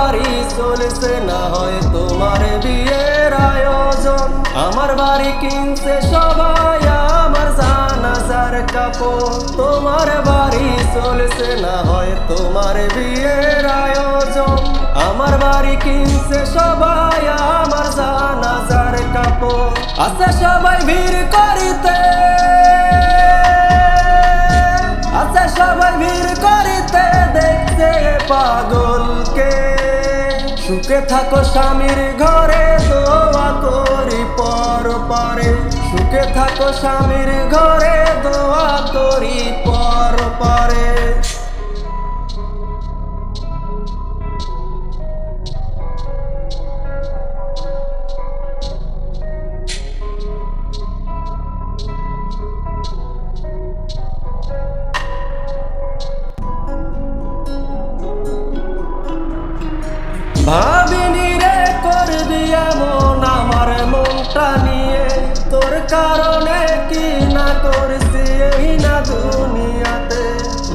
বাড়ি চলছে না হয় তোমার বিয়ের আয়োজন। আমার বাড়ি কিনছে সবাই আমার জানাজার কাপড়। তোমার বাড়ি চলছে না হয় তোমার বিয়ের আয়োজন। আমার বাড়ি কিনছে সবাই আমার জানাজার কাপড়। আচ্ছা সবাই ভিড় করিতে, আচ্ছা সবাই ভিড় করিতে দেখছে পাগলকে। সুখে থাকো স্বামীর ঘরে দোয়া করি পর পারে। সুখে থাকো স্বামীর ঘরে দোয়া করি পর পারে। ভাবিনি রে করবি এমন আমার মনটা নিয়ে। তোর কারণে কি না করছি এই না দুনিয়াতে।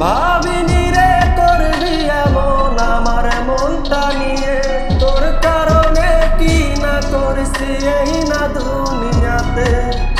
ভাবিনি রে করবি এমন আমার মনটা নিয়ে। তোর কারণে কি না করছি এই না দুনিয়াতে।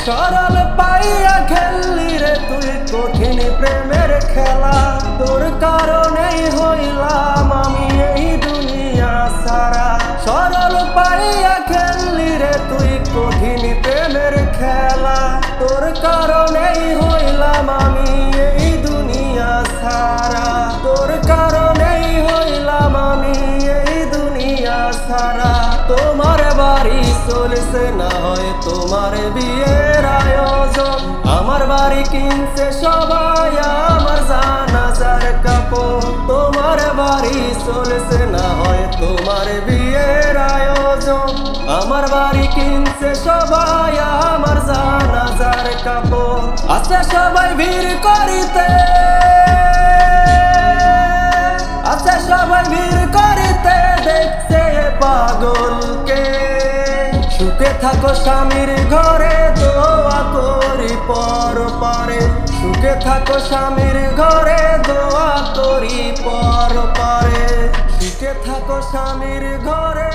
সরল পাইয়া খেললি রে তুই কঠিন প্রেমের খেলা। তোর কারণেই হইলাম আমি এই দুনিয়া সারা। সরল পাইয়া খেললি রে তুই কঠিন প্রেমের খেলা। তোর কারণেই হইলাম আমি এই দুনিয়া সারা। তোর কারণেই হইলাম আমি এই দুনিয়া সারা। তোমার বাড়ি চলছে না হয় তোমার বিয়ের আয়োজন। আমার বাড়ি কিনছে সবাই আমার জানাজার কাপড়। তোমার বাড়ি চলছে না হয় তোমার বিয়ের আয়োজন। আমার বাড়ি কিনছে সবাই আমার জানাজার কাপড়। আচ্ছা সবাই ভিড় করিতে, আচ্ছা সবাই ভিড় করিতে দেখছে পাগলকে। সুখে থাকো স্বামীর ঘরে দোয়া করি পর পারে। সুখে থাকো স্বামীর ঘরে দোয়া করি পর পারে। সুখে থাকো স্বামীর ঘরে।